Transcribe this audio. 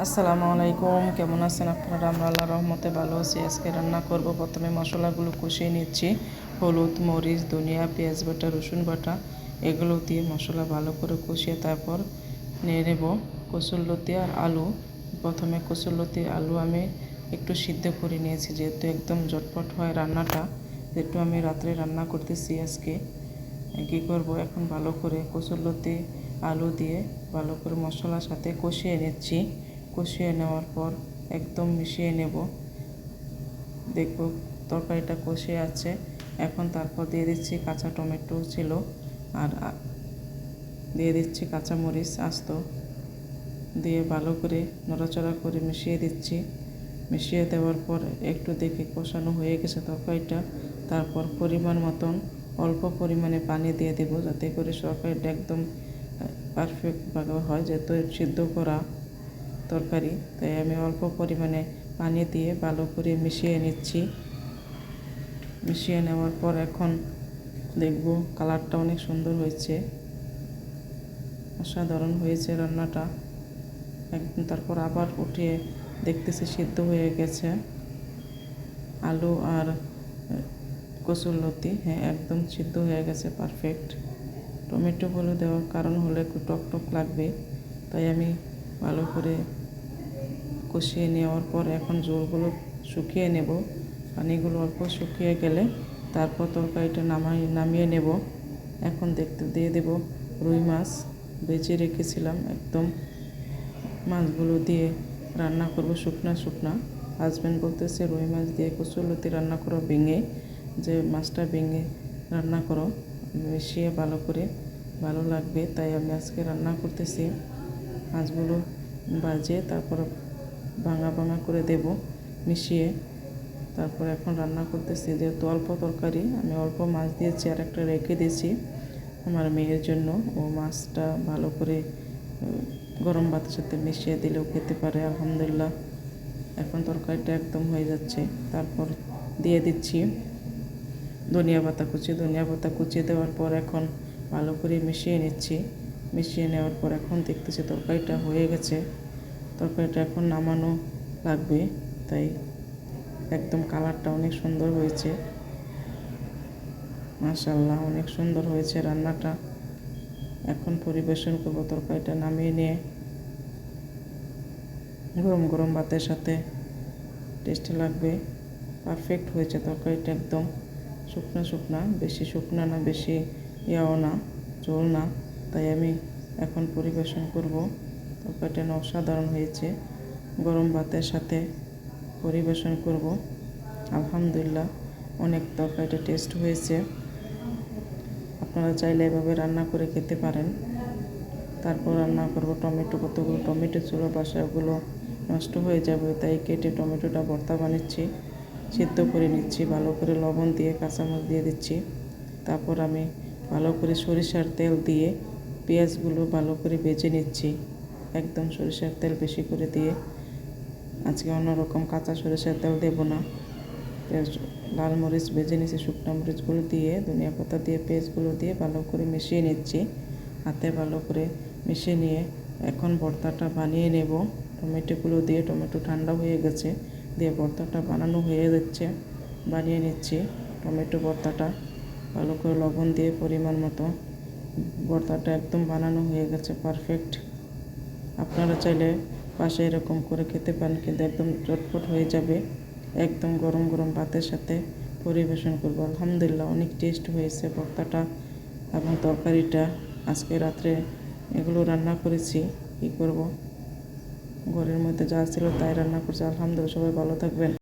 আসসালামু আলাইকুম, কেমন আছেন আপনারা? আমরা আল্লাহর রহমতে ভালো আছি। আজকে রান্না করব। প্রথমে মশলাগুলো কষিয়ে নিচ্ছি। হলুদ, মরিচ, ধনিয়া, পেঁয়াজ বাটা, রসুন বাটা এগুলো দিয়ে মশলা ভালো করে কষিয়ে তারপর নিয়ে নেব কসুরলতি আর আলু। প্রথমে কসুরলতি আলু আমি একটু সিদ্ধ করে নিয়েছি, যেহেতু একদম ঝটপট হয় রান্নাটা, যেহেতু আমি রাত্রে রান্না করতেছি আজকে। কী করব, এখন ভালো করে কসুরলতি আলু দিয়ে ভালো করে মশলার সাথে কষিয়ে নিচ্ছি। কষিয়ে নেওয়ার পর একদম মিশিয়ে নেব। দেখব তরকারিটা কষে আছে। এখন তারপর দিয়ে দিচ্ছি কাঁচা টমেটো ছিল, আর দিয়ে দিচ্ছি কাঁচামরিচ আস্ত, দিয়ে ভালো করে নড়াচড়া করে মিশিয়ে দিচ্ছি। মিশিয়ে দেওয়ার পর একটু দেখে কষানো হয়ে গেছে তরকারিটা, তারপর পরিমাণ মতন অল্প পরিমাণে পানি দিয়ে দেব, যাতে করে তরকারিটা একদম পারফেক্টভাবে হয়, যেহেতু সিদ্ধ করা তরকারি, তাই আমি অল্প পরিমাণে পানি দিয়ে ভালো করে মিশিয়ে নিচ্ছি। মিশিয়ে নেওয়ার পর এখন দেখব কালারটা অনেক সুন্দর হয়েছে, অসাধারণ হয়েছে রান্নাটা। একদম তারপর আবার উঠিয়ে দেখতেছি সিদ্ধ হয়ে গেছে আলু আর কসুরলতি। হ্যাঁ, একদম সিদ্ধ হয়ে গেছে পারফেক্ট। টমেটোগুলো দেওয়ার কারণ হলো একটু টক টক লাগবে, তাই আমি ভালো করে কষিয়ে নেওয়ার পর এখন ঝোলগুলো শুকিয়ে নেব। পানিগুলো অল্প শুকিয়ে গেলে তারপর তরকারিটা নামিয়ে নেব। এখন দেখতে দিয়ে দেব রুই মাছ বেজে রেখেছিলাম, একদম মাছগুলো দিয়ে রান্না করব শুকনা শুকনা। হাজব্যান্ড বলতেছে রুই মাছ দিয়ে কচুরলতি রান্না করো ভেঙে, যে মাছটা ভেঙে রান্না করো, মিশিয়ে ভালো করে ভালো লাগবে, তাই আমি আজকে রান্না করতেছি। মাছগুলো বাজে তারপর ভাঙা ভাঙা করে দেব মিশিয়ে। তারপর এখন রান্না করতেছি, যেহেতু অল্প তরকারি আমি অল্প মাছ দিয়েছি, আর একটা রেখে দিয়েছি আমার মেয়ের জন্য। ও মাছটা ভালো করে গরম ভাতের সাথে মিশিয়ে দিলেও খেতে পারে। আলহামদুলিল্লাহ, এখন তরকারিটা একদম হয়ে যাচ্ছে। তারপর দিয়ে দিচ্ছি ধনিয়া পাতা কুচি দেওয়ার পর এখন ভালো করে মিশিয়ে নিচ্ছি। মিশিয়ে নেওয়ার পর এখন দেখতেছি তরকারিটা হয়ে গেছে। তরকারিটা এখন নামানো লাগবে, তাই একদম কালারটা অনেক সুন্দর হয়েছে, মাশাআল্লাহ অনেক সুন্দর হয়েছে রান্নাটা। এখন পরিবেশন করব। তরকারিটা নামিয়ে নিয়ে গরম গরম ভাতের সাথে টেস্টি লাগবে। পারফেক্ট হয়েছে তরকারিটা, একদম শুকনা শুকনা, বেশি শুকনা না বেশি ইয়াও না, ঝোল না, তাই আমি এখন পরিবেশন করব। তরকারিটা অসাধারণ হয়েছে, গরম ভাতের সাথে পরিবেশন করব। আলহামদুলিল্লাহ, অনেক তরকারিটা টেস্ট হয়েছে। আপনারা চাইলে এভাবে রান্না করে খেতে পারেন। তারপর রান্না করব কতগুলো টমেটো ছিল বাসায়, ওগুলো নষ্ট হয়ে যাবে, তাই কেটে টমেটোটা ভর্তা বানাচ্ছি, সিদ্ধ করে নিচ্ছি ভালো করে, লবণ দিয়ে কাঁচামরিচ দিয়ে দিচ্ছি। তারপর আমি ভালো করে সরিষার তেল দিয়ে পেঁয়াজগুলো ভালো করে ভেজে নিচ্ছি, একদম সরিষার তেল বেশি করে দিয়ে। আজকে অন্যরকম কাঁচা সরিষার তেল দেব না। লাল মরিচ ভেজে নিচ্ছি, শুকনো মরিচগুলো দিয়ে ধনিয়া পাতা দিয়ে পেঁয়াজগুলো দিয়ে ভালো করে মিশিয়ে নিচ্ছি, হাতে ভালো করে মিশিয়ে নিয়ে এখন ভর্তাটা বানিয়ে নেব। টমেটোগুলো দিয়ে, টমেটো ঠান্ডা হয়ে গেছে, দিয়ে ভর্তাটা বানানো হয়ে যাচ্ছে, বানিয়ে নিচ্ছি টমেটো ভর্তাটা ভালো করে লবণ দিয়ে পরিমাণ মতো। ভর্তাটা একদম বানানো হয়ে গেছে পারফেক্ট। আপনারা চাইলে পাশে এরকম করে খেতে পারেন, কিন্তু একদম চটপট হয়ে যাবে। একদম গরম গরম ভাতের সাথে পরিবেশন করব। আলহামদুলিল্লাহ, অনেক টেস্ট হয়েছে ভর্তাটা এবং তরকারিটা। আজকে রাত্রে এগুলো রান্না করেছি, কী করব, ঘরের মধ্যে যা ছিল তাই রান্না করছি। আলহামদুলিল্লাহ, সবাই ভালো থাকবেন।